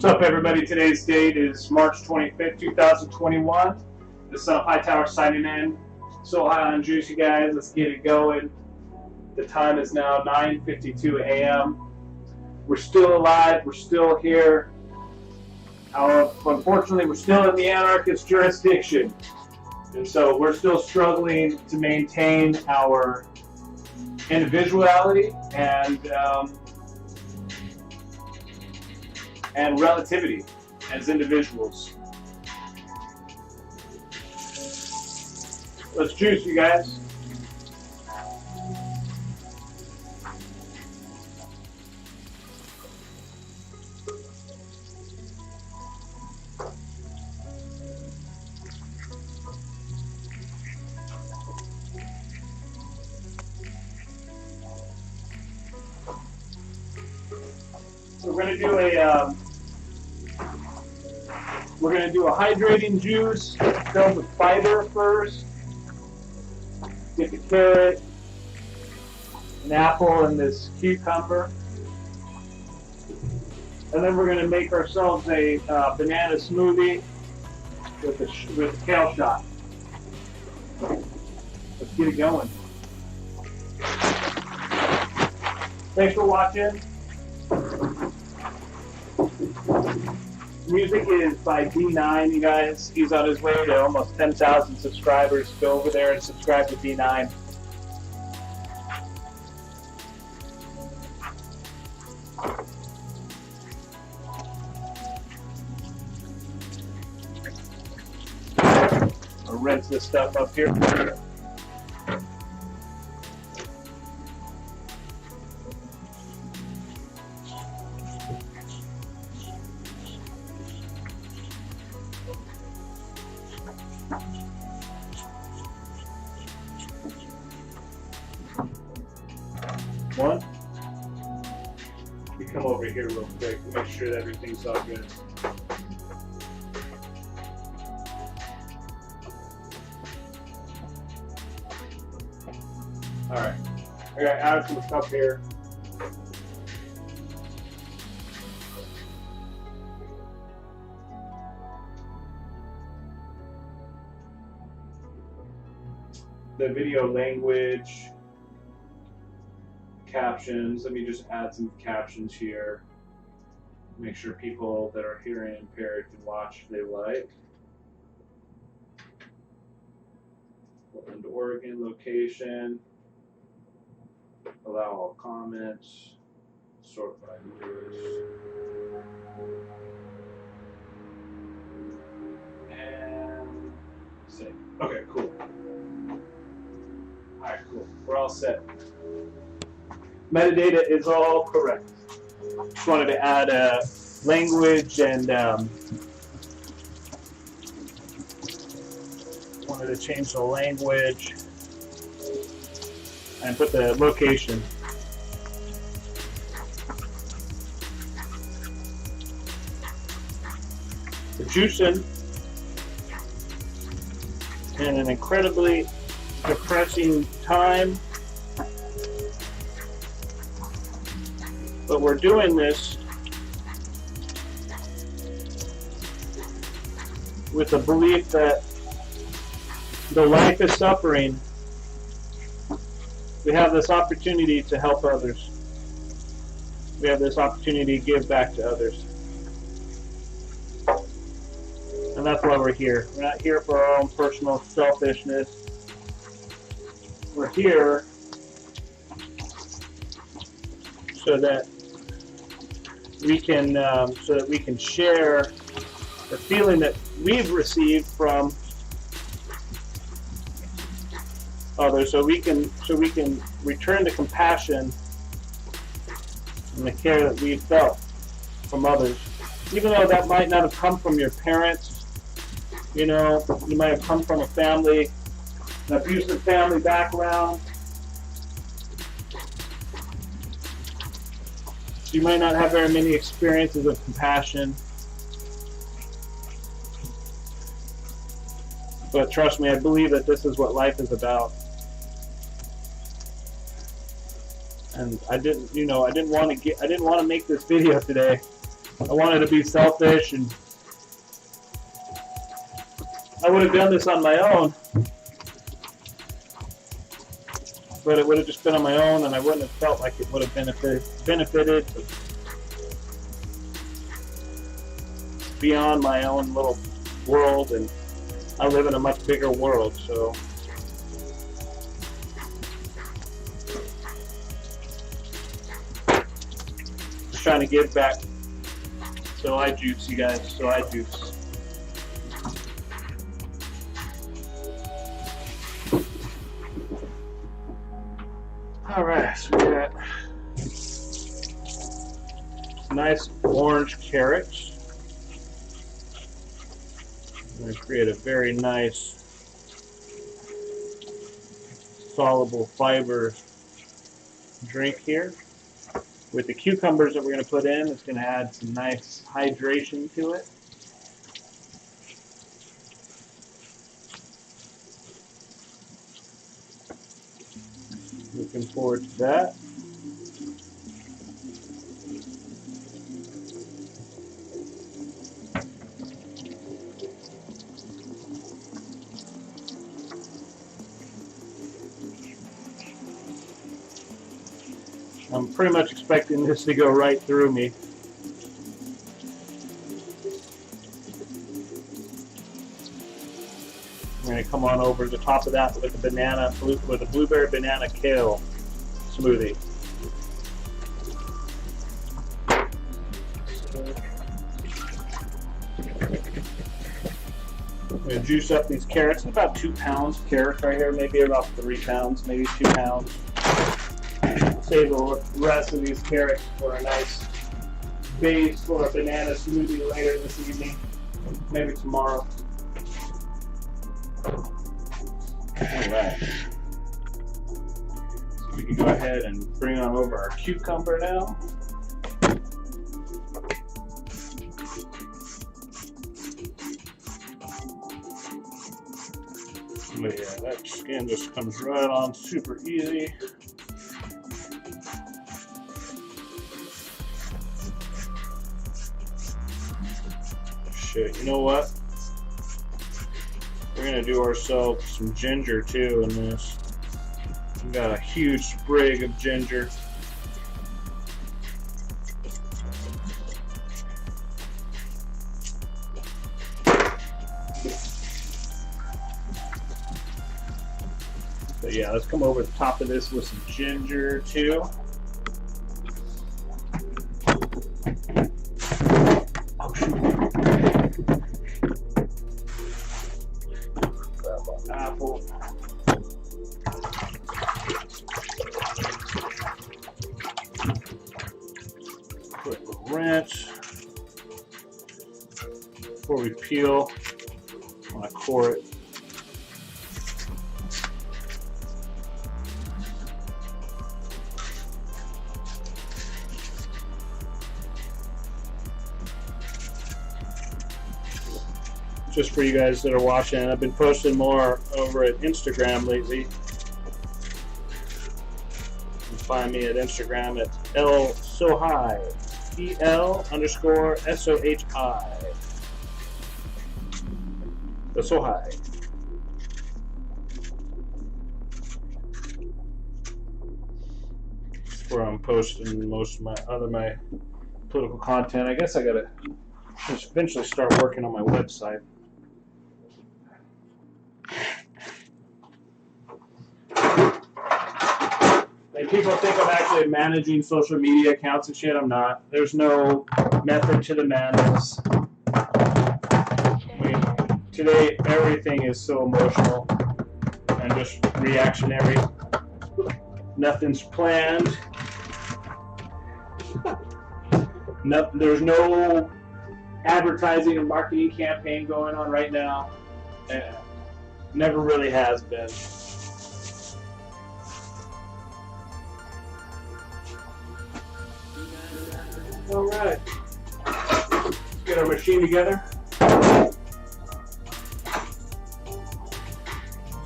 What's up, everybody? Today's date is March 25th, 2021. This is Hightower signing in. So high on juice, you guys. Let's get it going. The time is now 9:52 a.m. We're still alive. We're still here. Unfortunately, we're still in the anarchist jurisdiction. And so we're still struggling to maintain our individuality and relativity as individuals. Let's juice, you guys. So we're gonna do a hydrating juice filled with fiber first. Get the carrot, an apple, and this cucumber, and then we're gonna make ourselves a banana smoothie with a kale shot. Let's get it going. Thanks for watching. Music is by D9, you guys. He's on his way to almost 10,000 subscribers. Go over there and subscribe to D9. I'll rinse this stuff up here. One. We come over here real quick to make sure that everything's all good. Alright. I got add to the cup here. The video language. Captions. Let me just add some captions here. Make sure people that are hearing impaired can watch if they like. Portland, Oregon location. Allow all comments. Sort by viewers. And save. Okay, cool. Alright, cool. We're all set. Metadata is all correct. Just wanted to add a language and wanted to change the language and put the location. The juicing in an incredibly depressing time. But we're doing this with the belief that though life is suffering, we have this opportunity to help others. We have this opportunity to give back to others. And that's why we're here. We're not here for our own personal selfishness. We're here so that we can share the feeling that we've received from others, so we can return the compassion and the care that we've felt from others, even though that might not have come from your parents. You know, you might have come from an abusive family background. You might not have very many experiences of compassion. But trust me, I believe that this is what life is about. And I didn't want to make this video today I wanted to be selfish, and I would have done this on my own, but it would have just been on my own, and I wouldn't have felt like it would have benefited beyond my own little world, and I live in a much bigger world, so just trying to give back. SOHi juice, you guys. SOHi juice. All right, so we got nice orange carrots. I'm going to create a very nice soluble fiber drink here. With the cucumbers that we're going to put in, it's going to add some nice hydration to it. Looking forward to that. I'm pretty much expecting this to go right through me. I'm going to come on over the top of that with a blueberry banana kale smoothie. I'm going to juice up these carrots. About 2 pounds of carrots right here, maybe about 3 pounds, maybe 2 pounds. Save the rest of these carrots for a nice base for a banana smoothie later this evening, maybe tomorrow. Alright. So we can go ahead and bring on over our cucumber now. But yeah, that skin just comes right on super easy. Shit, you know what? We're gonna do ourselves some ginger too in this. We've got a huge sprig of ginger. So yeah, let's come over the top of this with some ginger too. Apple. Quick little rinse. Before we peel, I want to core it. Just for you guys that are watching, I've been posting more over at Instagram lately. You can find me at Instagram at SOHi, EL_SOHI. The SOHi. That's where I'm posting most of my political content. I guess I gotta just eventually start working on my website. And people think I'm actually managing social media accounts and shit. I'm not. There's no method to the madness. I mean, today everything is so emotional and just reactionary. Nothing's planned. There's no advertising and marketing campaign going on right now. Never really has been. All right, let's get our machine together.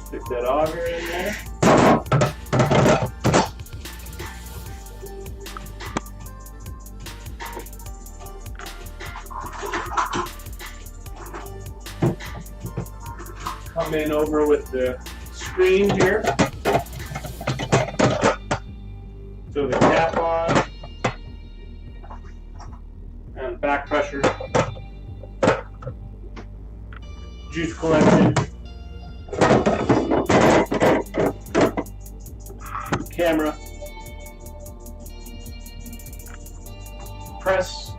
Stick that auger in there. come in over with the screen here. So the cap on and back pressure, juice collection, camera, press,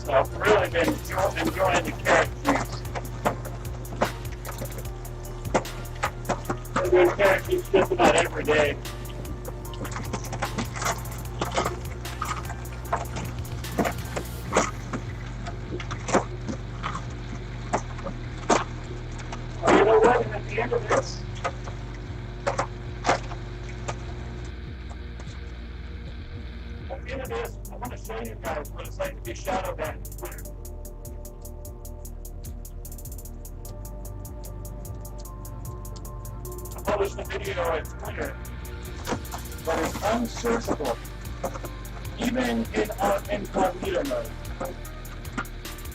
So I've really been enjoying the carrot juice. I'm doing carrot juice just about every day. Oh, you know what? And at the end of this, I want to show you guys what it's like to be shadow banned. I published a video on Twitter, but it's unsearchable, even in incognito mode.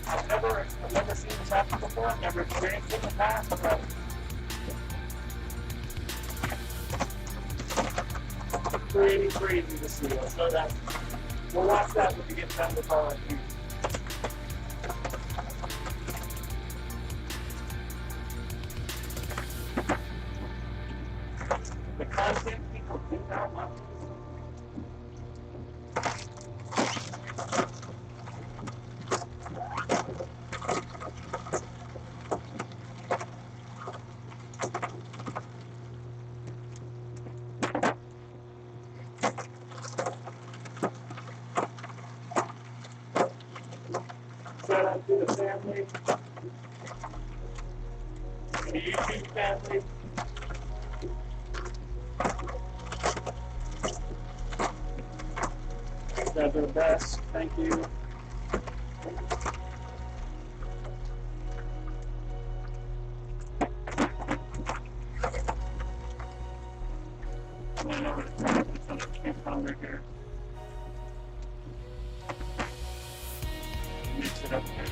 I've never seen this happen before. I've never experienced it in the past, but pretty crazy to see. I'll show that. We'll watch that when we get done with all our views. The content people do not want. Shout out to the family, to the YouTube family. You guys are the best. Thank you. And then over to the cucumber here. Mix it up here.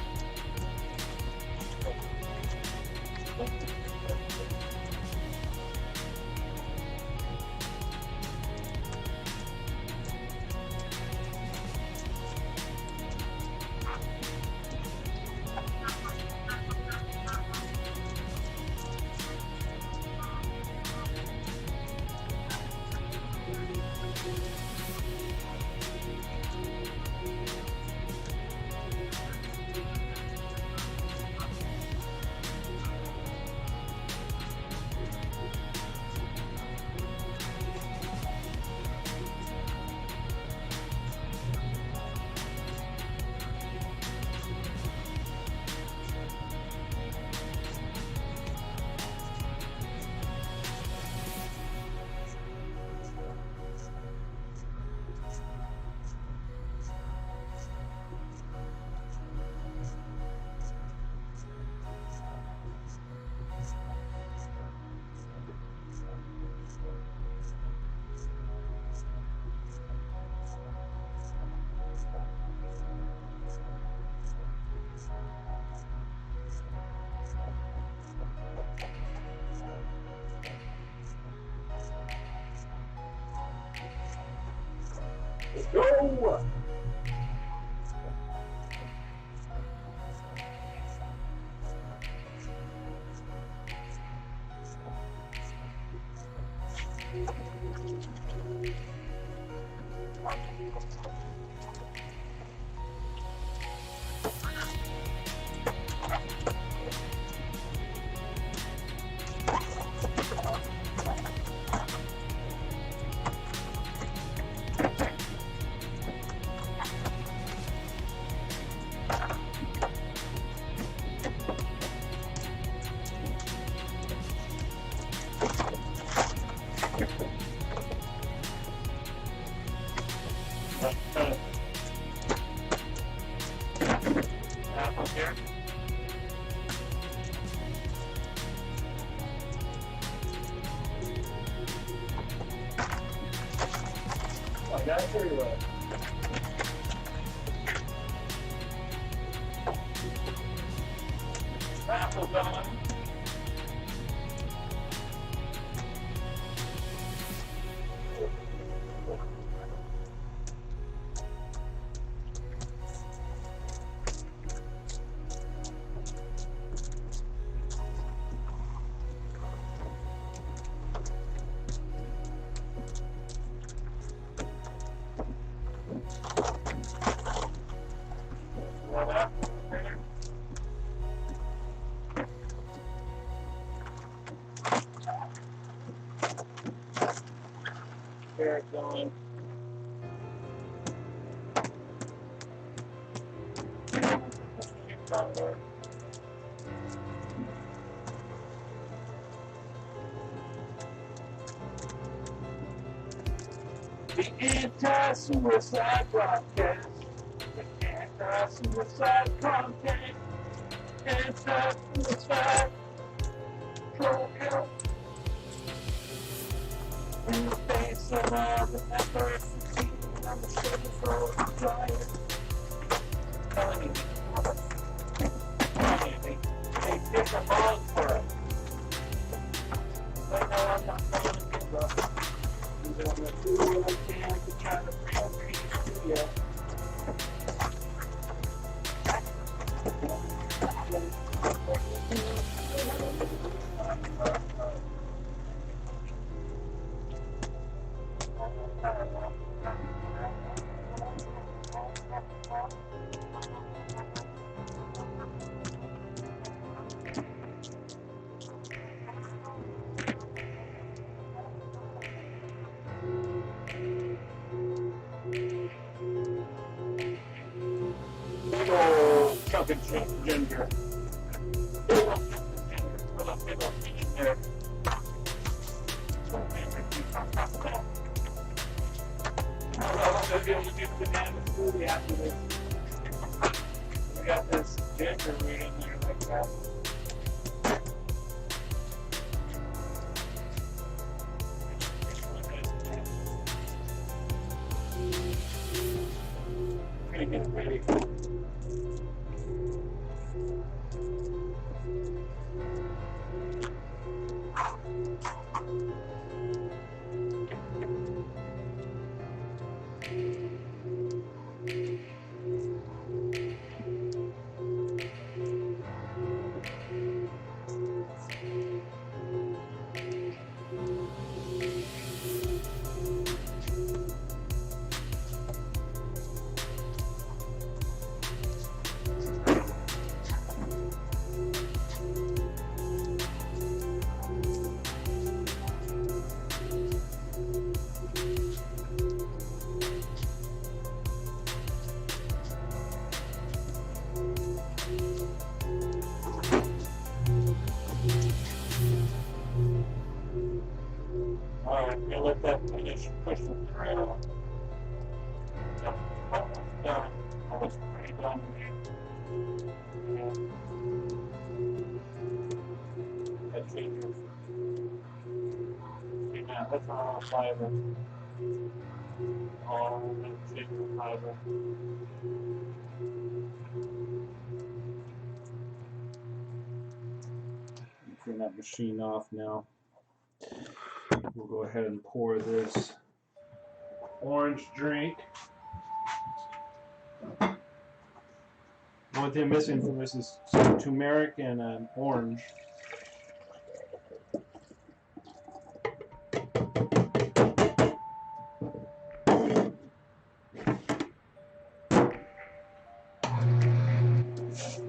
Let's go! That's very well. Apple done. Carrot going. Cucumber. The anti-suicide broadcast. The anti-suicide content. Anti-suicide pro-health. In the face of all the adversity, I'm a sugar for a giant. Telling you, they pick a ball for us. But no, I'm not going to give up. I'm going to do what I can to try to bring peace to you. Big old chunk of ginger. Big old ginger. I'll be able to do banana smoothie after this. We got this ginger root in there like that. I'm gonna get it ready. Alright, I'm gonna let that finish pushing through. Almost done. Almost pretty done. That ginger. See now, that's all fiber. All that ginger fiber. Turn that machine off now. We'll go ahead and pour this orange drink. The only thing missing from this is some turmeric and an orange.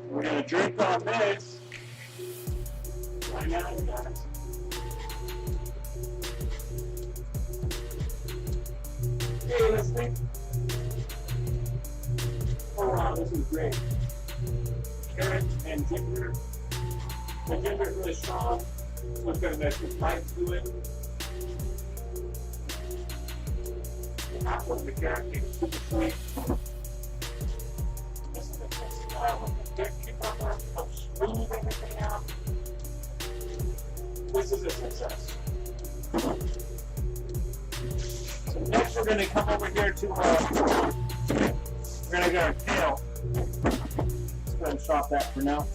We're going to drink on this right now, guys. Hey, listening. Oh wow, this is great. Carrot and ginger. The ginger is really strong. So it's got a nice bite to it. The apple and the carrot is super sweet. This is the best style of the cucumber. Help smooth everything out. This is a success. So next we're going to come over here to, we're going to get our kale. Let's go ahead and stop that for now.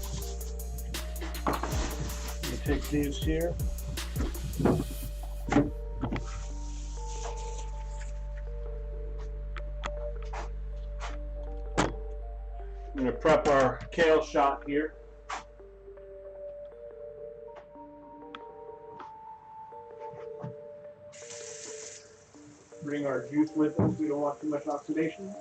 We'll take these here. I'm going to prep our kale shot here. Bring our juice with us. We don't want too much oxidation.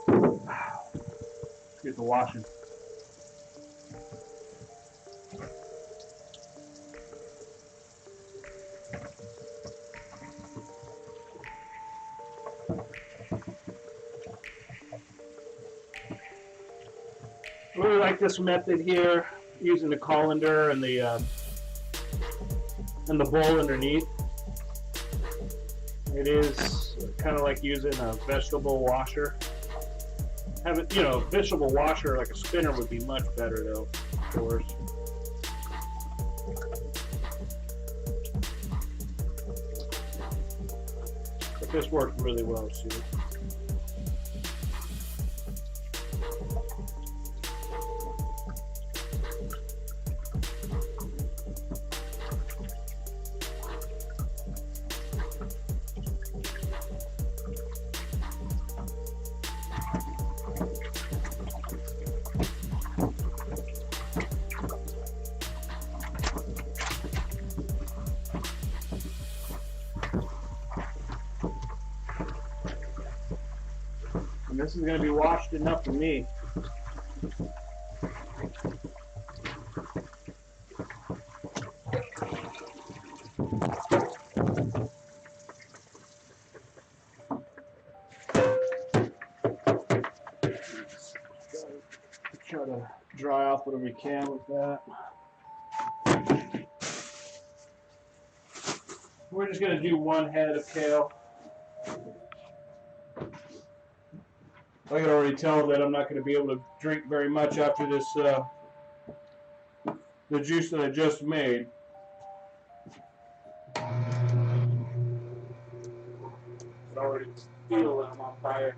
Let's get the washing. I really like this method here, using the colander and the bowl underneath. It is kind of like using a vegetable washer. Have it, a vegetable washer like a spinner would be much better though, of course. But this works really well too. And this is going to be washed enough for me. Try to dry off whatever we can with that. We're just going to do one head of kale. I can already tell that I'm not going to be able to drink very much after this, the juice that I just made. I already feel that I'm on fire.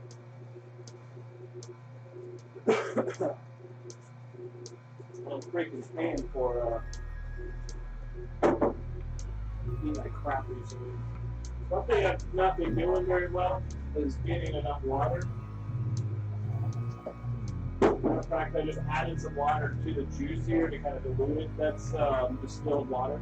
I'm freaking paying for eating like crap recently. Something I've not been doing very well is getting enough water. In fact, I just added some water to the juice here to kind of dilute it. That's distilled water.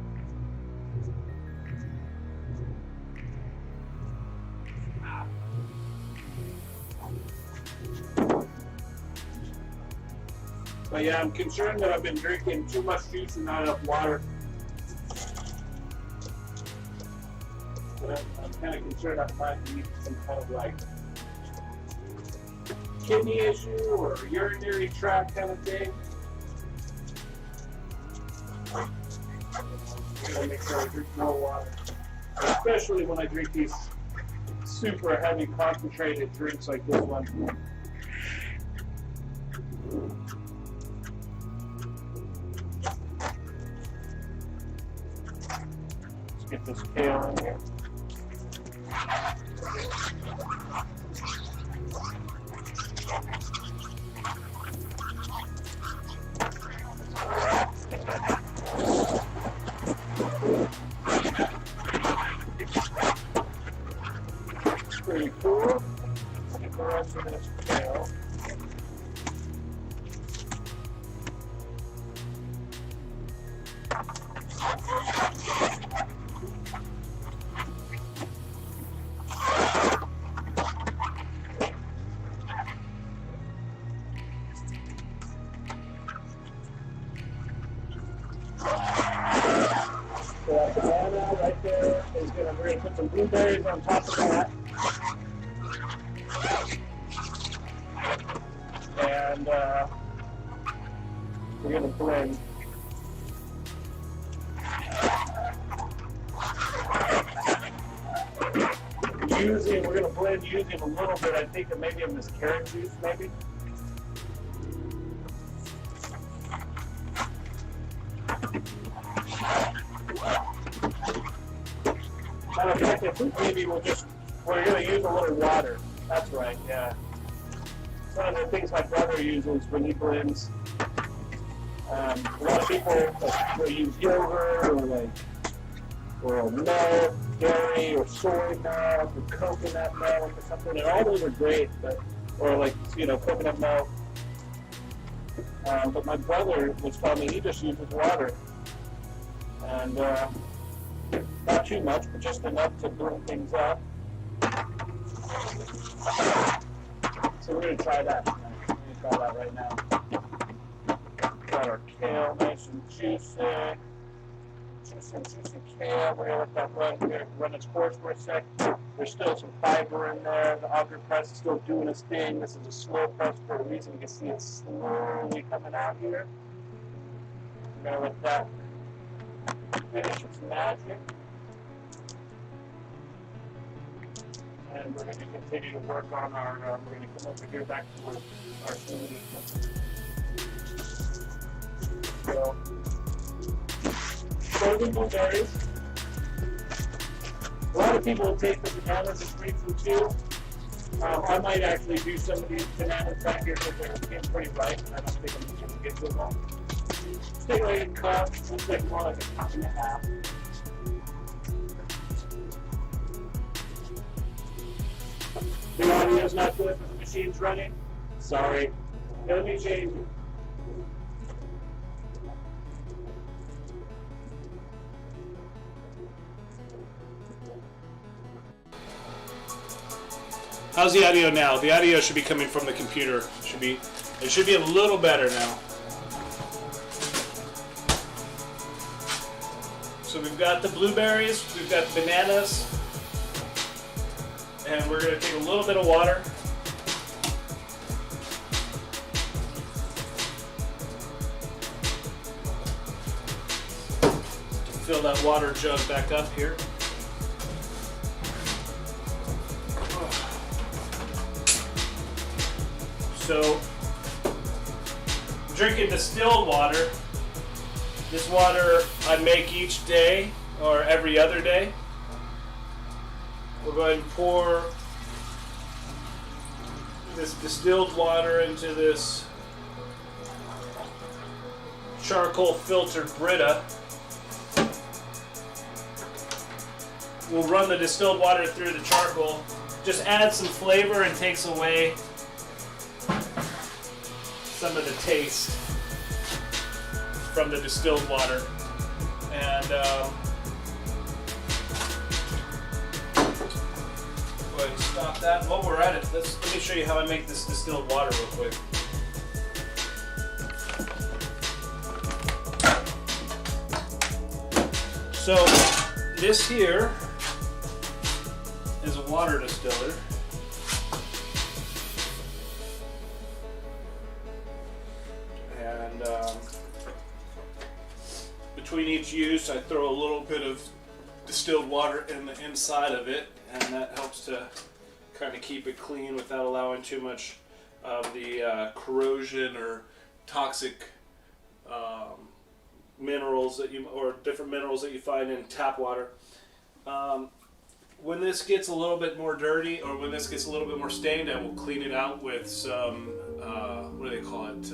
But yeah, I'm concerned that I've been drinking too much juice and not enough water. But I'm kind of concerned I might need some kind of like kidney issue or urinary tract kind of thing. I'm gonna make sure I drink more water, especially when I drink these super heavy concentrated drinks like this one. Let's get this kale in here. Pretty cool. Get the rest of this kale. So that banana right there is we're going to put some blueberries on top of that. And we're going to blend. We're going to blend using a little bit, I think, of maybe of this carrot juice, maybe. matter of fact, I think maybe we're going to use a little water. That's right, yeah. One of the things my brother uses when he blends, a lot of people will use yogurt or milk, dairy, or soy milk, or coconut milk, or something, and all those are great, or coconut milk. But my brother was telling me he just uses water, and not too much, but just enough to blend things up. So we're going to try that. We're going to try that right now. Got our kale nice and juicy. Juicy kale. We're going to let that run its course for a sec. There's still some fiber in there. The auger press is still doing its thing. This is a slow press for a reason. You can see it slowly coming out here. We're going to let that finish its magic. And we're going to continue to work on we're going to come over here back to our smoothie. So, frozen blueberries. A lot of people take the bananas and freeze them too. I might actually do some of these bananas back here because they're getting pretty ripe, and I don't think I'm going to get to them. Take like a cup, looks like more like a cup and a half. The audio's not good, but the machine's running. Sorry. Let me change it. How's the audio now? The audio should be coming from the computer. It should be a little better now. So we've got the blueberries, we've got the bananas, and we're going to take a little bit of water. To fill that water jug back up here. So, drinking distilled water. This water I make each day or every other day. We're going to pour this distilled water into this charcoal filtered Brita. We'll run the distilled water through the charcoal. Just adds some flavor and takes away some of the taste from the distilled water. And go ahead and stop that. While we're at it, let me show you how I make this distilled water real quick. So this here is a water distiller. And between each use, I throw a little bit of distilled water in the inside of it, and that helps to kind of keep it clean without allowing too much of the corrosion or toxic minerals or different minerals that you find in tap water. When this gets a little bit more dirty, or when this gets a little bit more stained, I will clean it out with some what do they call it?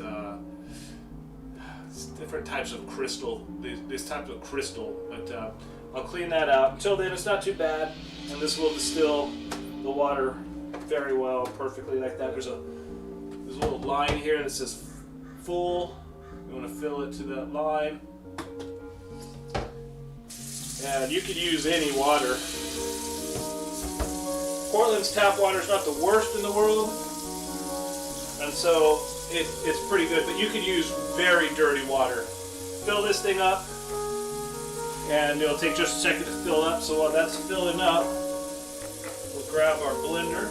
Different types of crystal. This type of crystal, but I'll clean that out. Until then, it's not too bad, and this will distill the water very well, perfectly like that. There's a little line here that says full. You want to fill it to that line, and you could use any water. Portland's tap water is not the worst in the world, and so it's pretty good, but you could use very dirty water. Fill this thing up, and it'll take just a second to fill up. So while that's filling up, we'll grab our blender.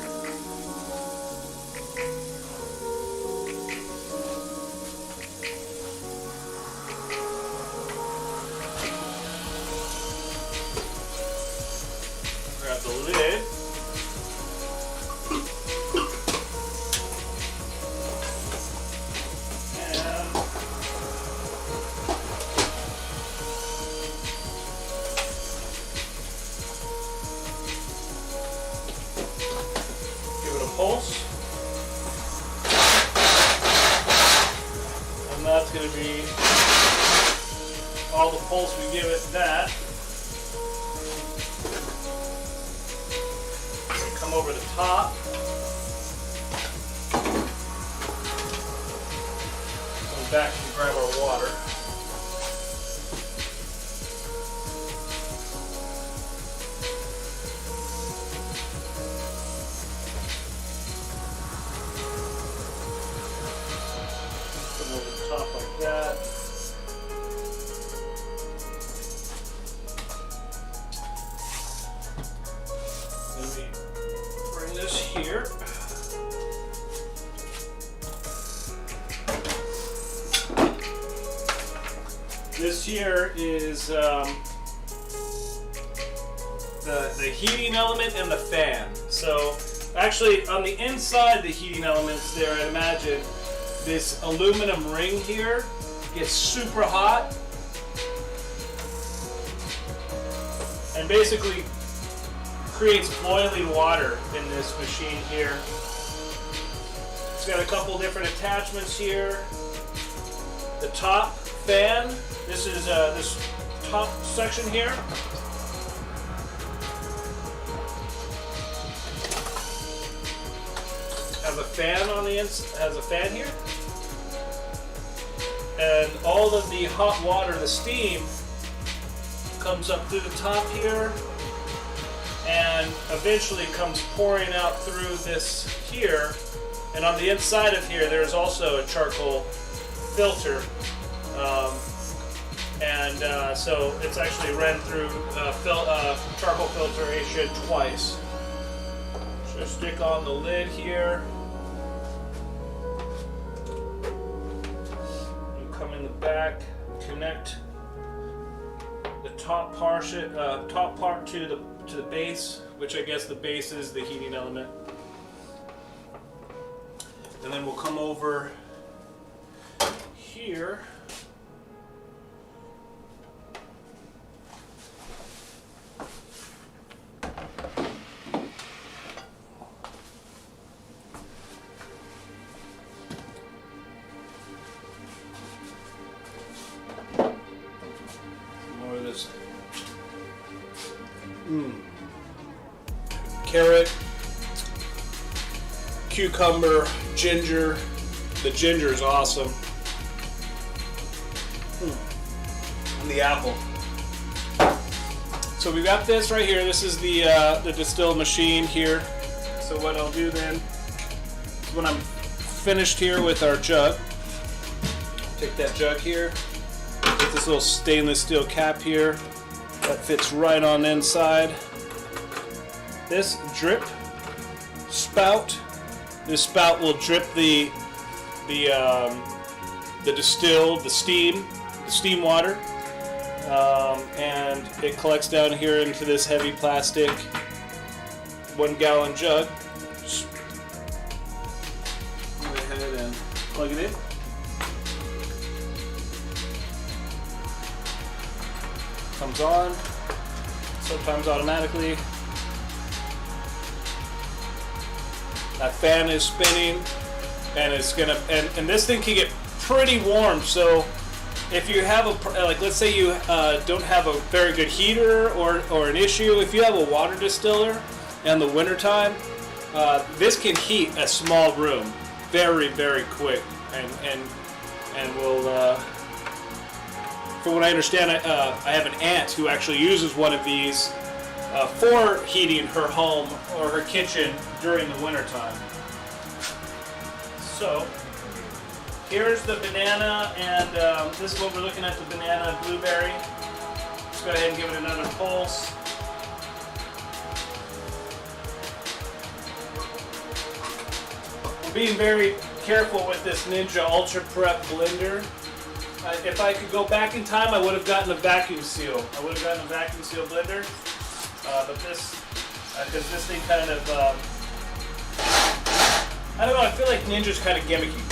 Grab the lid. all the pulse we give it that. Come over the top. Go back and grab our water. Come over the top like that. Let me bring this here. This here is the heating element and the fan. So actually on the inside the heating elements there, I'd imagine this aluminum ring here gets super hot and basically creates boiling water in this machine here. It's got a couple different attachments here. The top fan, this is this top section here. Has a fan on the inside, has a fan here. And all of the hot water, the steam, comes up through the top here and eventually comes pouring out through this here. And on the inside of here, there's also a charcoal filter. So it's actually ran through charcoal filtration twice. So stick on the lid here. You come in the back, connect the top part to the base, which I guess the base is the heating element. And then we'll come over here. More of this carrot, cucumber, ginger. The ginger is awesome. And the apple. So we've got this right here. This is the distill machine here. So what I'll do then, when I'm finished here with our jug, take that jug here, get this little stainless steel cap here that fits right on the inside. This drip spout. This spout will drip the distilled, the steam water, and it collects down here into this heavy plastic 1 gallon jug. Just go ahead and plug it in. Comes on, sometimes automatically. That fan is spinning, and it's gonna, and this thing can get pretty warm. So if you have let's say you don't have a very good heater or an issue, if you have a water distiller in the wintertime, this can heat a small room very, very quick, and will. From what I understand, I have an aunt who actually uses one of these for heating her home or her kitchen during the wintertime. So here's the banana, and this is what we're looking at, the banana and blueberry. Just go ahead and give it another pulse. We're being very careful with this Ninja Ultra Prep blender. If I could go back in time, I would have gotten a vacuum seal. I would have gotten a vacuum seal blender. But this, because this thing kind of, I don't know, I feel like Ninja's kind of gimmicky.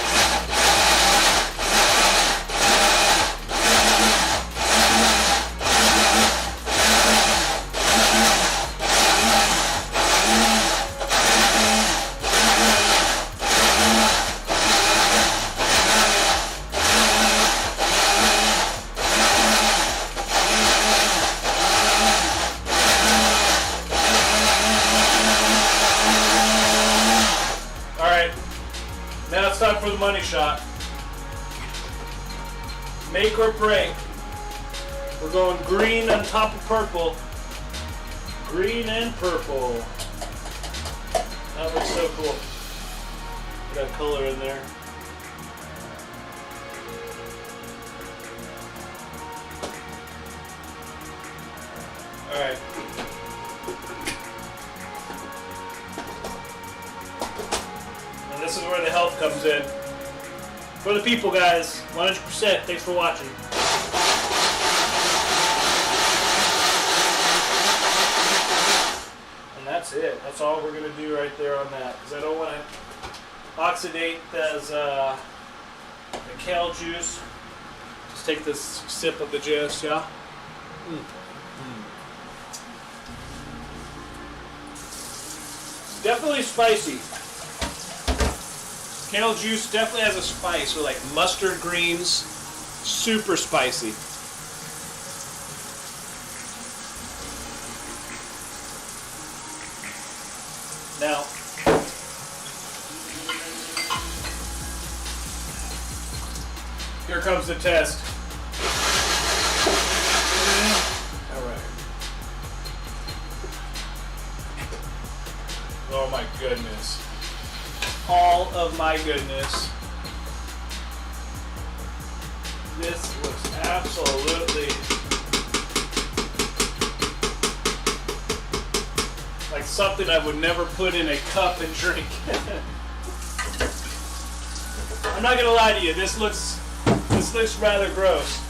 for the money shot. Make or break. We're going green on top of purple. Green and purple. That looks so cool. Got color in there. Alright. And this is where the help comes in. For the people, guys. 100%. Thanks for watching. And that's it. That's all we're going to do right there on that. Because I don't want to oxidate the kale juice. Just take this sip of the juice, yeah? Definitely spicy. Kale juice definitely has a spice with like mustard greens. Super spicy. Now, here comes the test. All right. Oh my goodness. All of my goodness. This was absolutely like something I would never put in a cup and drink. I'm not gonna lie to you, this looks rather gross.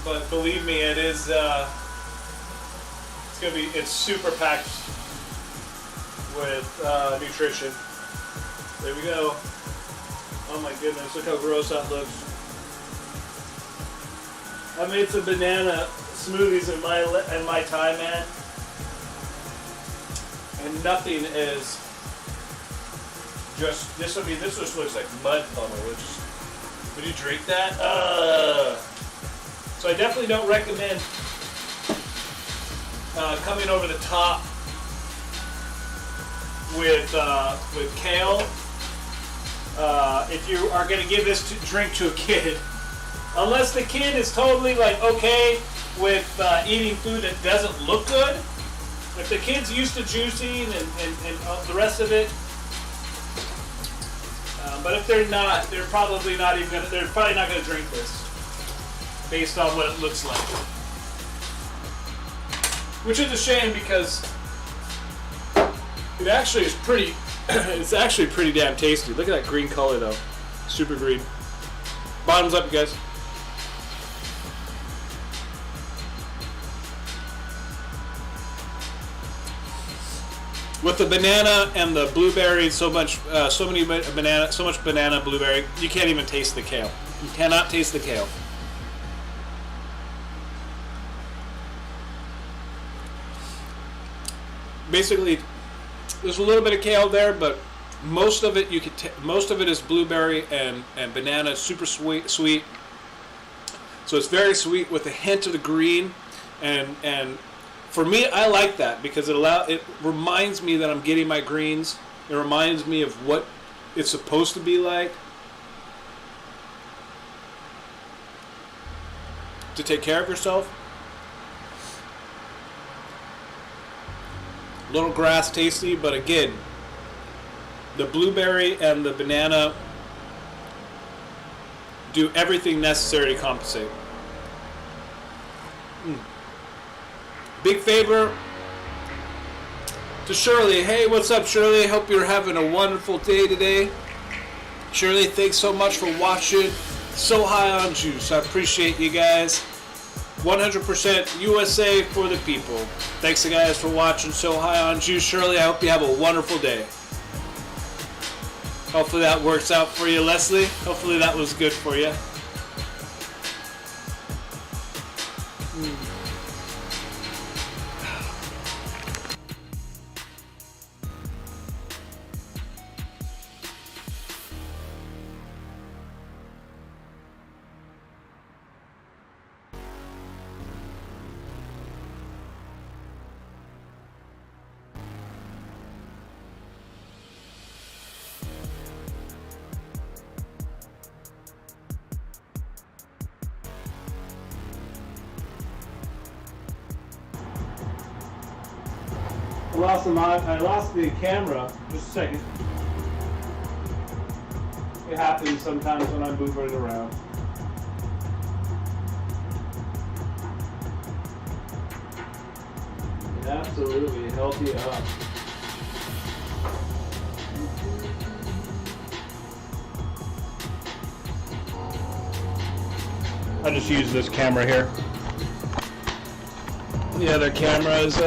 But believe me, it is it's super packed with nutrition. There we go. Oh my goodness, look how gross that looks. I made some banana smoothies in my time, man. And nothing is just this. I mean, this just looks like mud puddle. Would you drink that? So I definitely don't recommend coming over the top with kale. If you are going to give this drink to a kid, unless the kid is totally like okay with eating food that doesn't look good. If the kid's used to juicing and the rest of it, but if they're not, they're probably not going to drink this based on what it looks like. Which is a shame because it actually is pretty. It's actually pretty damn tasty. Look at that green color though, super green. Bottoms up, you guys. With the banana and the blueberries, so much banana, blueberry, you can't even taste the kale. You cannot taste the kale. Basically, there's a little bit of kale there, but most of it most of it is blueberry and banana, super sweet. So it's very sweet with a hint of the green, and for me, I like that because it reminds me that I'm getting my greens. It reminds me of what it's supposed to be like to take care of yourself. Little grass tasty, but again, the blueberry and the banana do everything necessary to compensate. Big favor to Shirley. Hey, what's up, Shirley? Hope you're having a wonderful day today. Shirley, thanks so much for watching So High on Juice. I appreciate you guys. 100% USA for the people. Thanks, guys, for watching So High on Juice. Shirley, I hope you have a wonderful day. Hopefully that works out for you, Leslie. Hopefully that was good for you. I lost the camera. Just a second. It happens sometimes when I move it around. It absolutely healthy up. I just use this camera here. The other camera is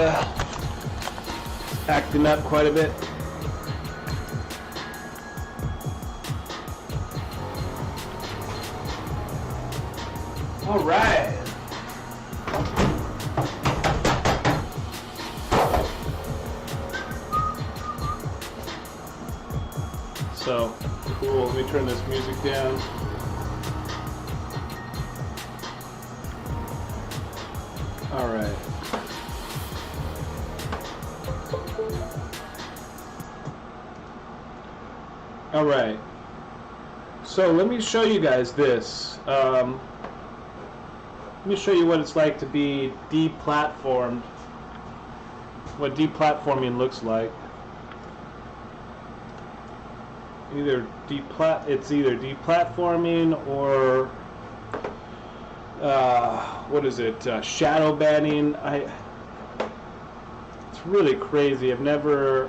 acting up quite a bit. All right. So cool. Let me turn this music down. All right. All right. So let me show you guys this. Let me show you what it's like to be deplatformed. What deplatforming looks like. It's either deplatforming or what is it? Shadow banning. It's really crazy. I've never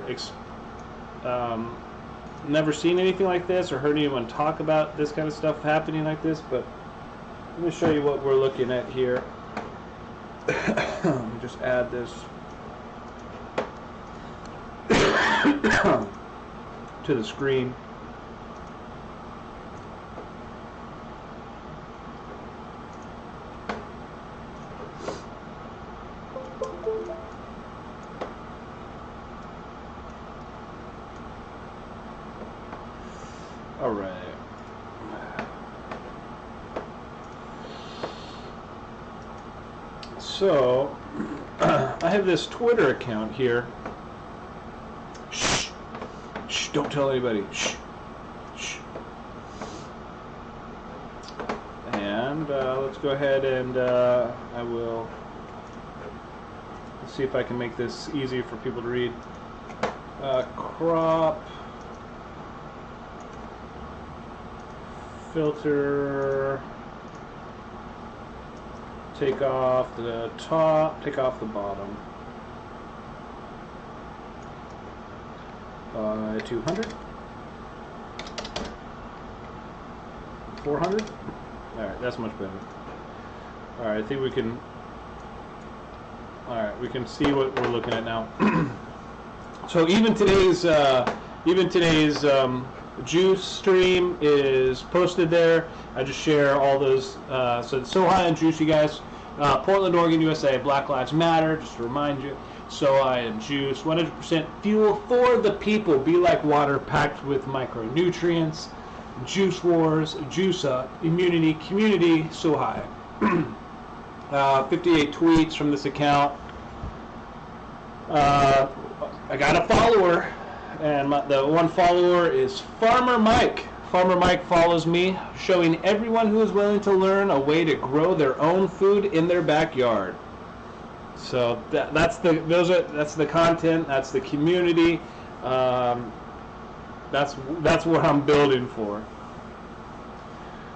seen anything like this or heard anyone talk about this kind of stuff happening like this. But let me show you what we're looking at here. Let me just add this to the screen. All right. So, I have this Twitter account here. Shh. Shh, don't tell anybody. Shh. Shh. And let's go ahead and I will see if I can make this easy for people to read. Crop. Filter, take off the top, take off the bottom by 200, 400. All right, that's much better. All right, I think we can. All right, we can see what we're looking at now. So even today's Juice stream is posted there. I just share all those. So it's SOHi and Juice, you guys. Portland, Oregon, USA. Black Lives Matter. Just to remind you. SOHi and Juice. 100% fuel for the people. Be like water packed with micronutrients. Juice Wars. Juice immunity. Community. SOHi. 58 tweets from this account. I got a follower. And the one follower is Farmer Mike. Farmer Mike follows me, showing everyone who is willing to learn a way to grow their own food in their backyard. So that's the content. That's the community. That's what I'm building for.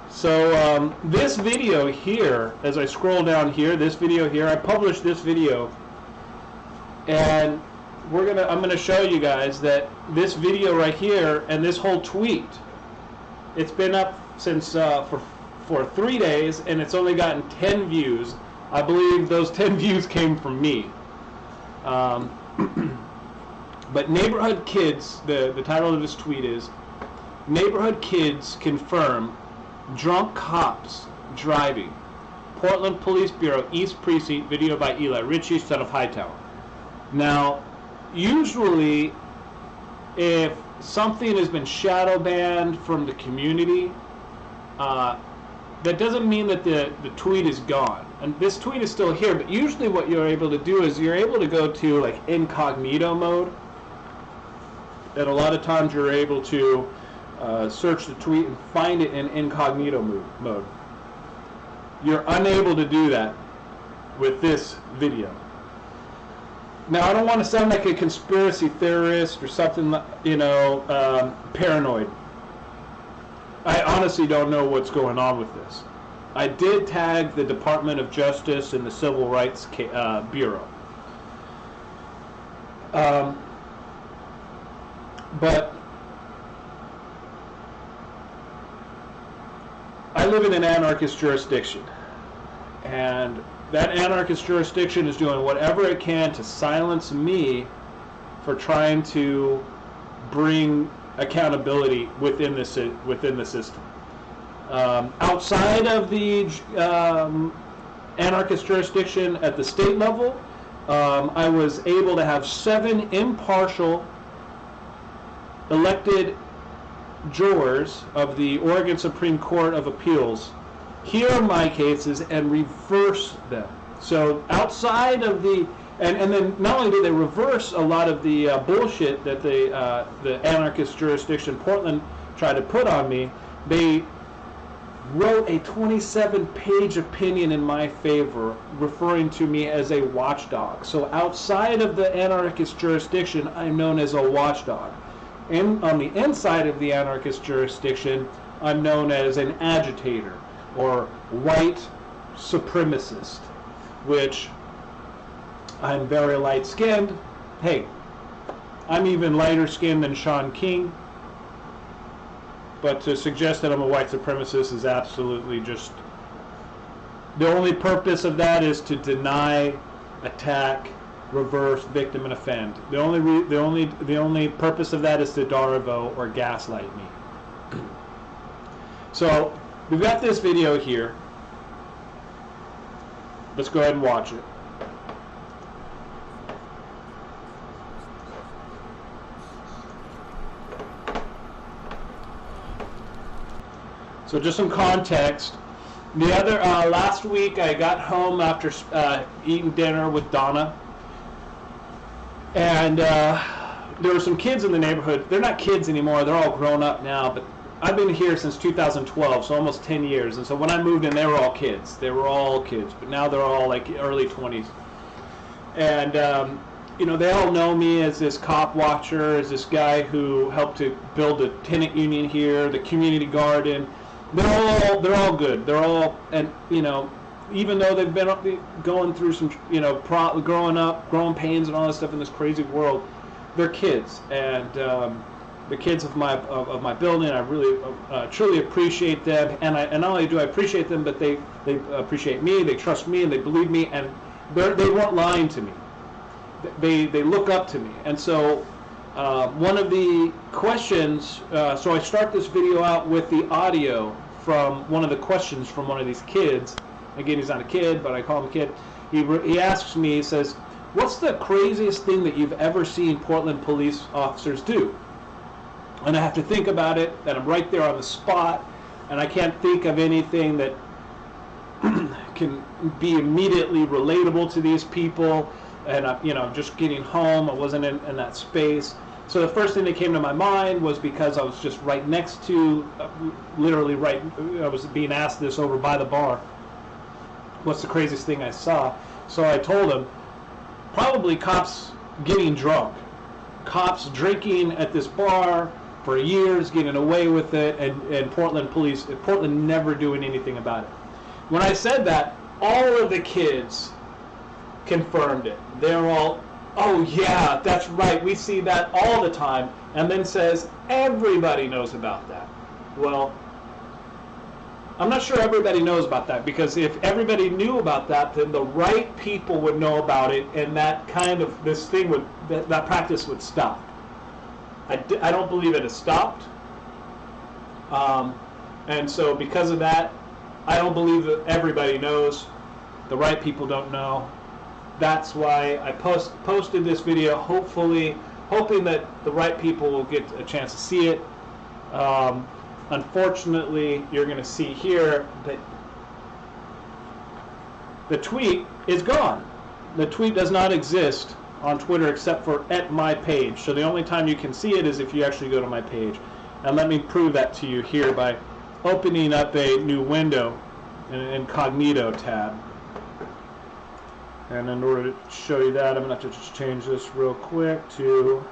So this video here, as I scroll down here, this video here, I published this video, and I'm gonna show you guys that this video right here and this whole tweet, it's been up since for 3 days, and it's only gotten 10 views. I believe those 10 views came from me. But neighborhood kids, the title of this tweet is "Neighborhood Kids Confirm Drunk Cops Driving." Portland Police Bureau East Precinct, video by Eli Ritchie, son of Hightower. Now, usually, if something has been shadow banned from the community, that doesn't mean that the tweet is gone. And this tweet is still here, but usually what you're able to do is you're able to go to like incognito mode. And a lot of times you're able to search the tweet and find it in incognito mode. You're unable to do that with this video. Now, I don't want to sound like a conspiracy theorist or something, paranoid. I honestly don't know what's going on with this. I did tag the Department of Justice and the Civil Rights Bureau. But I live in an anarchist jurisdiction, and that anarchist jurisdiction is doing whatever it can to silence me for trying to bring accountability within the system. Outside of the anarchist jurisdiction at the state level, I was able to have 7 impartial elected jurors of the Oregon Supreme Court of Appeals hear my cases and reverse them. So outside of and then not only do they reverse a lot of the bullshit that the anarchist jurisdiction Portland tried to put on me, they wrote a 27-page opinion in my favor, referring to me as a watchdog. So outside of the anarchist jurisdiction, I'm known as a watchdog. On the inside of the anarchist jurisdiction, I'm known as an agitator or white supremacist, which I'm very light-skinned. Hey, I'm even lighter-skinned than Sean King. But to suggest that I'm a white supremacist is absolutely just... The only purpose of that is to deny, attack, reverse, victim, and offend. The only purpose of that is to Darvo or gaslight me. So we've got this video here. Let's go ahead and watch it. So just some context. The other last week I got home after eating dinner with Donna, and there were some kids in the neighborhood. They're not kids anymore, they're all grown up now, but I've been here since 2012, so almost 10 years. And so when I moved in, they were all kids. They were all kids, but now they're all like early 20s. And they all know me as this cop watcher, as this guy who helped to build a tenant union here, the community garden. They're all good. They're all, and even though they've been going through some, growing up, growing pains and all this stuff in this crazy world, they're kids. And the kids of my building, I really truly appreciate them. And not only do I appreciate them, but they appreciate me. They trust me and they believe me, and they weren't lying to me. They look up to me. And so one of the questions, so I start this video out with the audio from one of the questions from one of these kids. Again, he's not a kid, but I call him a kid. He asks me, he says, "What's the craziest thing that you've ever seen Portland police officers do?" And I have to think about it, and I'm right there on the spot, and I can't think of anything that can be immediately relatable to these people. And I'm just getting home. I wasn't in that space. So the first thing that came to my mind was, because I was just right next to, literally right, I was being asked this over by the bar, what's the craziest thing I saw? So I told him, probably cops getting drunk. Cops drinking at this bar for years, getting away with it, and Portland never doing anything about it. When I said that, all of the kids confirmed it. They're all, "Oh yeah, that's right, we see that all the time," and then says, "Everybody knows about that." Well, I'm not sure everybody knows about that, because if everybody knew about that, then the right people would know about it, and that that practice would stop. I don't believe it has stopped, and so because of that, I don't believe that everybody knows. The right people don't know. That's why I posted this video, hoping that the right people will get a chance to see it. Unfortunately, you're going to see here that the tweet is gone. The tweet does not exist on Twitter except for at my page. So the only time you can see it is if you actually go to my page. And let me prove that to you here by opening up a new window in an incognito tab. And in order to show you that, I'm going to have to just change this real quick to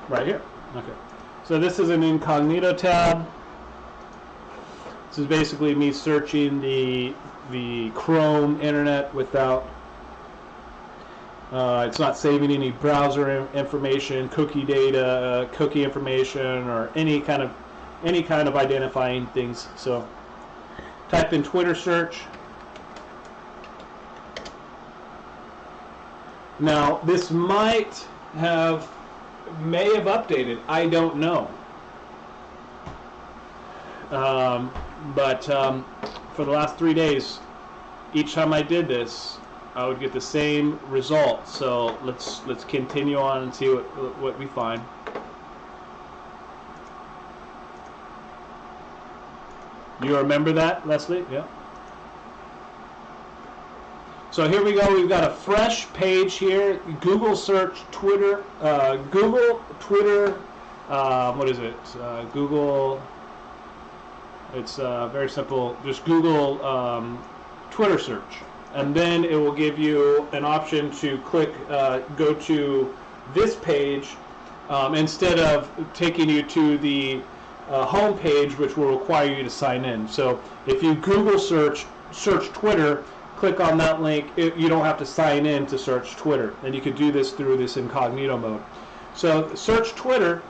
right here. Okay. So this is an incognito tab. This is basically me searching the Chrome internet without it's not saving any browser information, cookie data, cookie information, or any kind of identifying things. So type in Twitter search. Now this may have updated. I don't know. But for the last 3 days, each time I did this, I would get the same result. So let's continue on and see what we find. You remember that, Leslie? Yeah. So here we go. We've got a fresh page here. Google search Twitter. Google Twitter. What is it? Google. It's very simple. Just Google Twitter search, and then it will give you an option to click go to this page instead of taking you to the home page, which will require you to sign in. So if you Google search Twitter, click on that link. You don't have to sign in to search Twitter, and you could do this through this incognito mode. So search Twitter.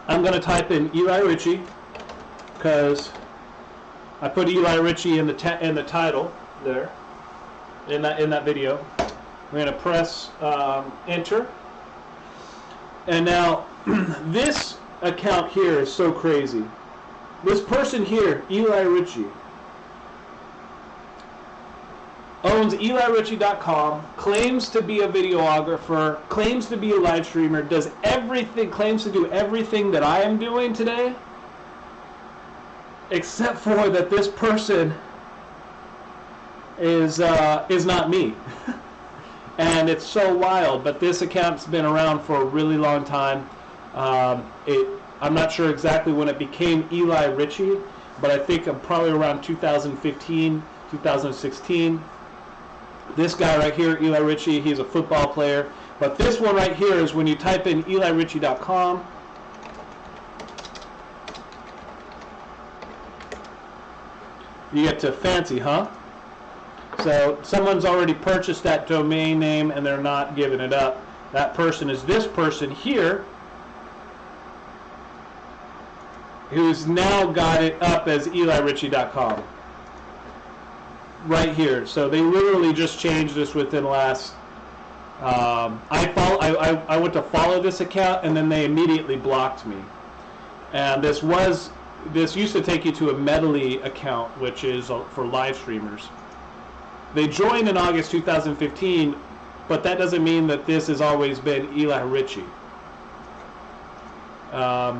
I'm going to type in Eli Ritchie, because I put Eli Ritchie in the title there, in that video. We're going to press enter, and now this account here is so crazy. This person here, Eli Ritchie, owns EliRitchie.com, claims to be a videographer, claims to be a live streamer, does everything, claims to do everything that I am doing today, except for that this person is not me. And it's so wild, but this account's been around for a really long time. I'm not sure exactly when it became Eli Ritchie, but I think I'm probably around 2015, 2016. This guy right here, Eli Ritchie, he's a football player. But this one right here is when you type in EliRitchie.com. You get to fancy, huh? So someone's already purchased that domain name and they're not giving it up. That person is this person here, who's now got it up as EliRitchie.com. Right here. So they literally just changed this within the last. I went to follow this account and then they immediately blocked me. And this used to take you to a Medley account, which is for live streamers. They joined in August 2015, but that doesn't mean that this has always been Eli Ritchie. I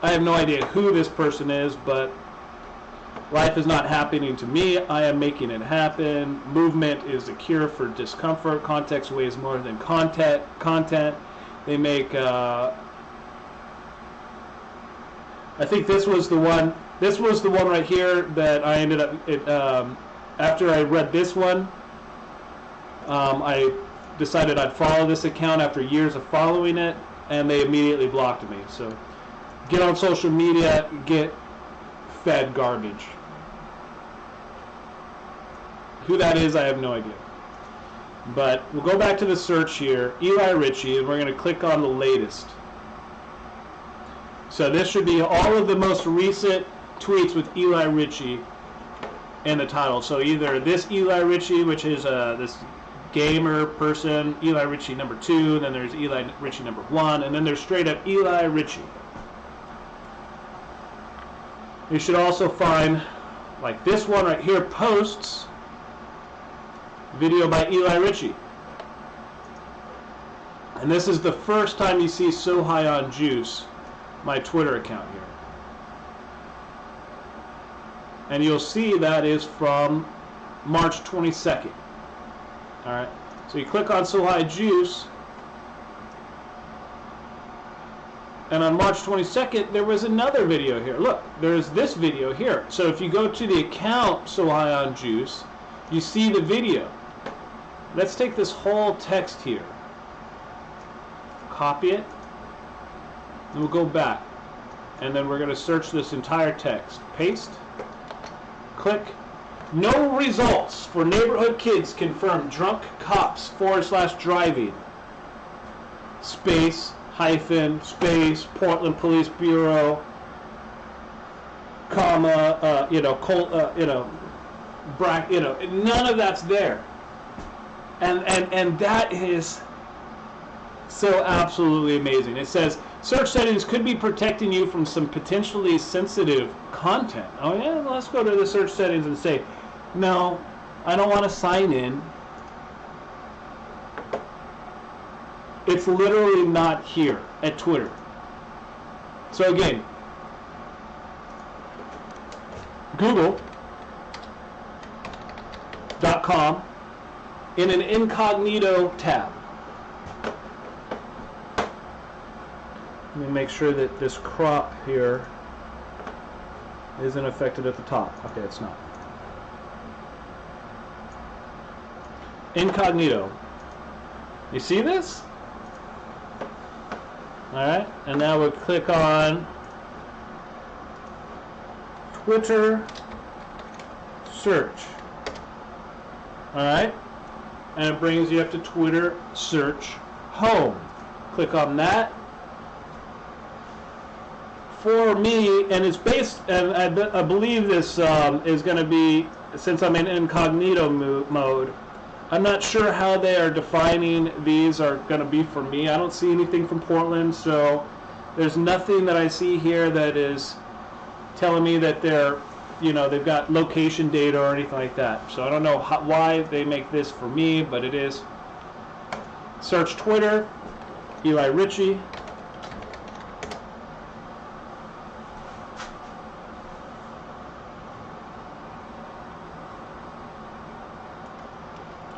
have no idea who this person is, but life is not happening to me. I am making it happen. Movement is a cure for discomfort. Context weighs more than content. They make. I think this was the one. This was the one right here that I ended up. After I read this one, I decided I'd follow this account after years of following it, and they immediately blocked me. So, get on social media, get fed garbage. Who that is, I have no idea. But we'll go back to the search here, Eli Ritchie, and we're going to click on the latest. So this should be all of the most recent tweets with Eli Ritchie in the title. So either this Eli Ritchie, which is this gamer person, Eli Ritchie number 2, then there's Eli Ritchie number 1, and then there's straight up Eli Ritchie. You should also find, like this one right here, posts video by Eli Ritchie. And this is the first time you see SOHi on Juice, my Twitter account here. And you'll see that is from March 22nd. All right. So you click on SOHi Juice, and on March 22nd, there was another video here. Look, there's this video here. So if you go to the account SOHi on Juice, you see the video. Let's take this whole text here, copy it, and we'll go back. And then we're going to search this entire text. Paste, click. No results for neighborhood kids confirm drunk cops / driving. Space, hyphen, space, Portland Police Bureau, comma, none of that's there. And that is so absolutely amazing. It says, search settings could be protecting you from some potentially sensitive content. Oh yeah, let's go to the search settings and say, no, I don't want to sign in. It's literally not here at Twitter. So again, Google.com in an incognito tab. Let me make sure that this crop here isn't affected at the top. Okay, it's not. Incognito. You see this? Alright, and now we'll click on Twitter search. Alright, and it brings you up to Twitter search home. Click on that. For me, and it's based, and I believe this is going to be, since I'm in incognito mode, I'm not sure how they are defining these are going to be for me. I don't see anything from Portland, so there's nothing that I see here that is telling me that they're, they've got location data or anything like that. So I don't know why they make this for me, but it is. Search Twitter, Eli Ritchie.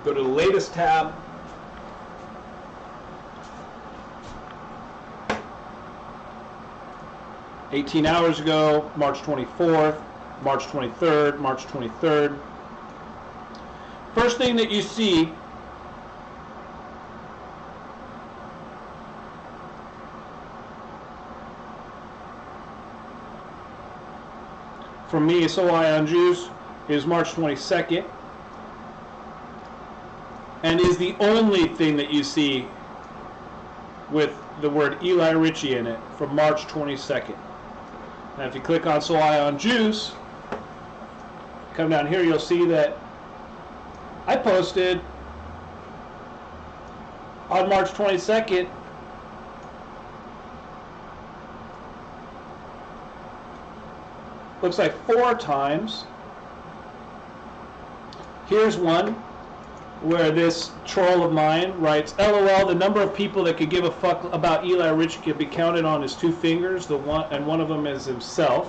Go to the latest tab. "18 hours ago, March 24th, March 23rd, March 23rd. First thing that you see from me, SOHi on Juice, is March 22nd. And is the only thing that you see with the word Eli Ritchie in it from March 22nd. Now if you click on SOHi on Juice, come down here, you'll see that I posted on March 22nd looks like 4 times. Here's one where this troll of mine writes, "LOL, the number of people that could give a fuck about Eli Ritchie could be counted on his 2 fingers, and one of them is himself."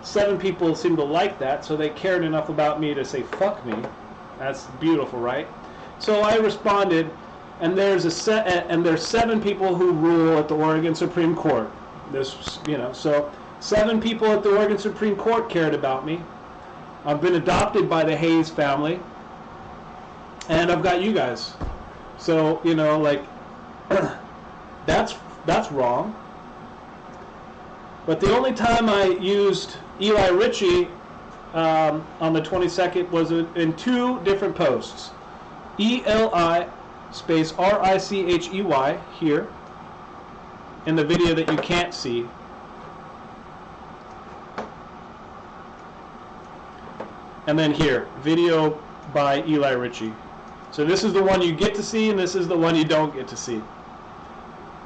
7 people seem to like that, so they cared enough about me to say fuck me. That's beautiful, right? So I responded, and there's there's 7 people who rule at the Oregon Supreme Court. So 7 people at the Oregon Supreme Court cared about me. I've been adopted by the Hayes family. And I've got you guys. So, that's wrong. But the only time I used Eli Ritchie on the 22nd was in 2 different posts. ELI space RICHEY here in the video that you can't see. And then here, video by Eli Ritchie. So this is the one you get to see, and this is the one you don't get to see.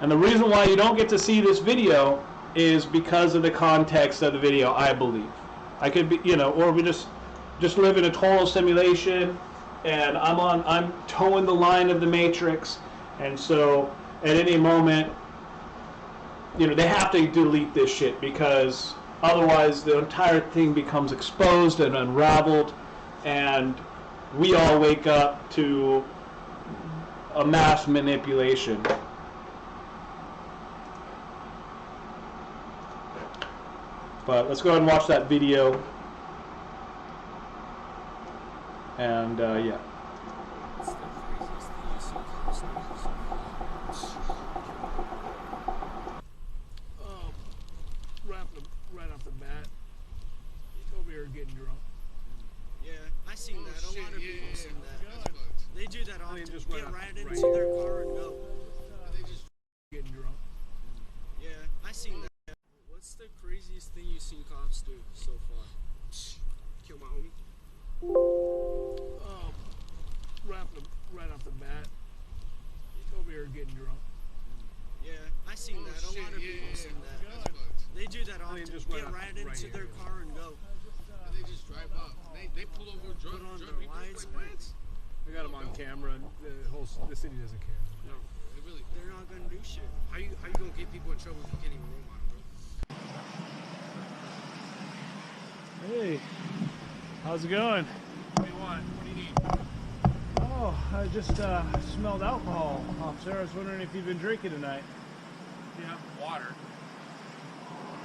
And the reason why you don't get to see this video is because of the context of the video, I believe. I could be, or we just live in a total simulation, and I'm towing the line of the Matrix, and so at any moment, they have to delete this shit, because otherwise the entire thing becomes exposed and unraveled, and we all wake up to a mass manipulation. But let's go ahead and watch that video. And yeah. Right off the bat, over here getting drunk. Yeah, I seen that. A lot of people seen that. They do that often. Just Get right into right their car and go. They just getting drunk. Yeah, I seen that. What's the craziest thing you've seen cops do so far? Kill my homie? Right off the bat, over here getting drunk. Yeah, I seen that. A lot of people seen that. They do that often. Just Get right into their car and go. They just drive up. They pull over drunk. Put on their lights. We got them on camera, and the city doesn't care. No, They're not gonna do shit. How you gonna get people in trouble if you can't even roll on them, bro? Hey, how's it going? What do you want? What do you need? Oh, I just smelled alcohol, officer. I was wondering if you've been drinking tonight. Yeah, water.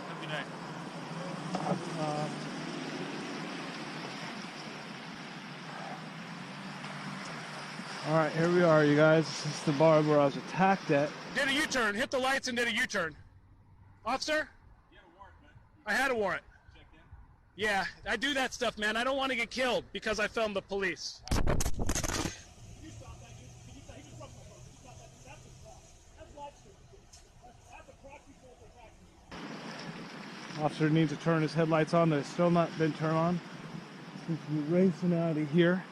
Have a good night. All right, here we are, you guys. This is the bar where I was attacked at. Did a U-turn. Hit the lights and did a U-turn. Officer? You had a warrant, man. I had a warrant. Checked in? Yeah, I do that stuff, man. I don't want to get killed because I filmed the police. Officer needs to turn his headlights on. They've still not been turned on. Seems to be racing out of here.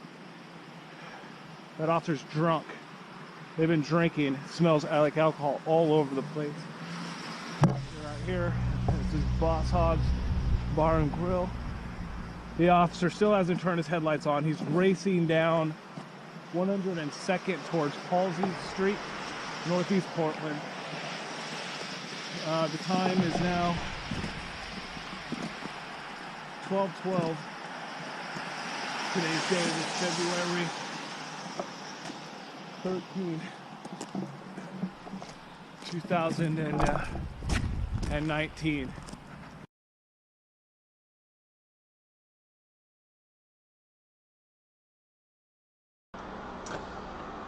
That officer's drunk. They've been drinking. It smells like alcohol all over the place. Right here, this is Boss Hogg's Bar and Grill. The officer still hasn't turned his headlights on. He's racing down 102nd towards Halsey Street, Northeast Portland. The time is now 12:12. Today's date is February 13, 2019.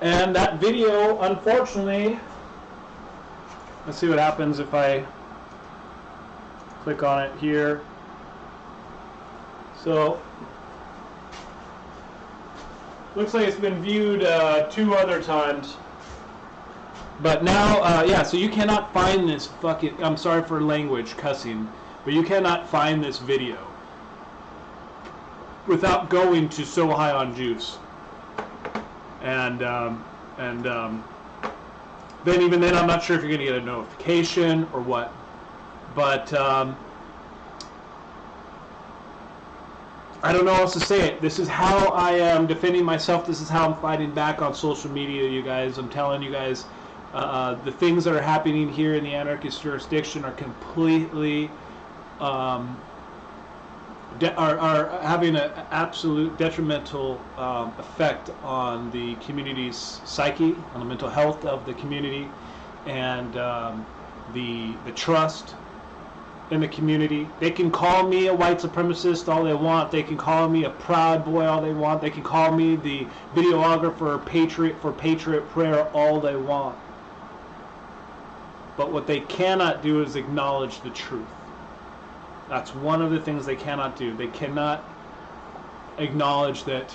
And that video, unfortunately, let's see what happens if I click on it here. So, looks like it's been viewed 2 other times. But now, yeah, so you cannot find this fucking, I'm sorry for language, cussing, but you cannot find this video without going to SOHi on Juice. And then even then, I'm not sure if you're going to get a notification or what. But I don't know how else to say it. This is how I am defending myself. This is how I'm fighting back on social media, you guys. I'm telling you guys, the things that are happening here in the anarchist jurisdiction are completely are having an absolute detrimental effect on the community's psyche, on the mental health of the community, and the trust in the community. They can call me a white supremacist all they want. They can call me a proud boy all they want. They can call me the videographer patriot for Patriot Prayer all they want. But what they cannot do is acknowledge the truth. That's one of the things they cannot do. They cannot acknowledge that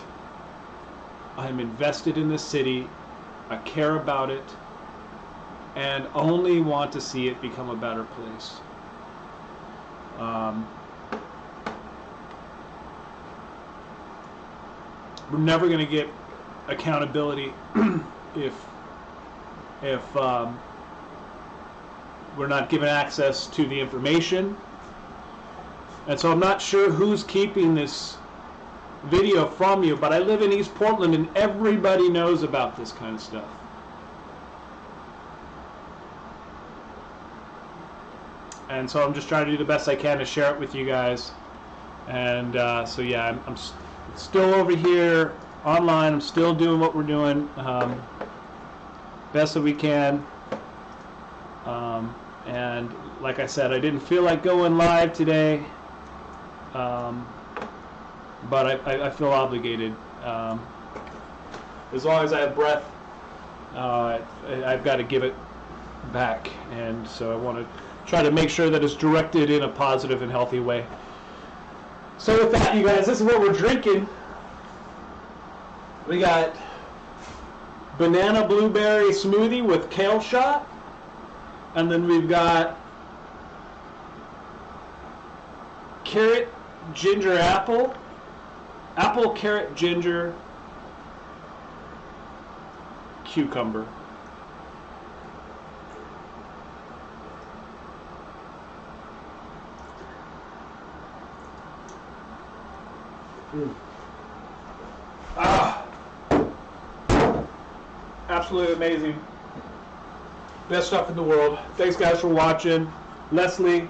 I'm invested in this city, I care about it, and only want to see it become a better place. We're never going to get accountability if we're not given access to the information. And so I'm not sure who's keeping this video from you, but I live in East Portland and everybody knows about this kind of stuff. And so I'm just trying to do the best I can to share it with you guys. And so yeah, I'm still over here online. I'm still doing what we're doing, best that we can. And like I said, I didn't feel like going live today, but I feel obligated. As long as I have breath, I've got to give it back, and so I want to try to make sure that it's directed in a positive and healthy way. So with that, you guys, this is what we're drinking. We got banana blueberry smoothie with kale shot, and then we've got carrot ginger apple carrot ginger cucumber. Absolutely amazing. Best stuff in the world. Thanks guys for watching. Leslie,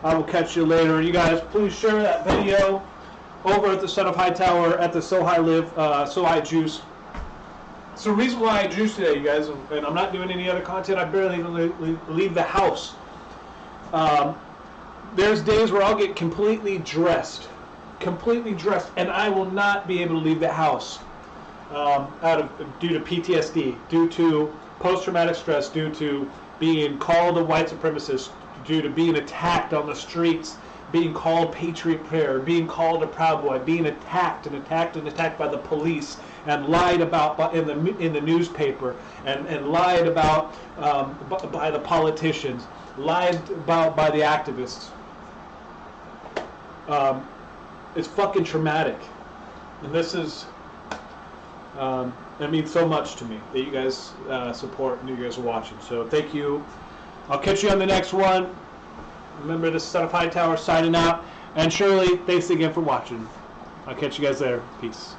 I will catch you later. You guys, please share that video over at the Son of Hightower at the SOHi Live, SOHi Juice. It's the reason why I juice today, you guys, and I'm not doing any other content. I barely even leave the house. There's days where I'll get completely dressed, and I will not be able to leave the house due to PTSD, due to post-traumatic stress, due to being called a white supremacist, due to being attacked on the streets, being called Patriot Prayer, being called a Proud Boy, being attacked by the police, and lied about in the newspaper, and lied about by the politicians, lied about by the activists. It's fucking traumatic, and this is it means so much to me that you guys support and you guys are watching. So thank you. I'll catch you on the next one. Remember, this is Son of Hightower signing out, and Shirley, thanks again for watching. I'll catch you guys there. Peace.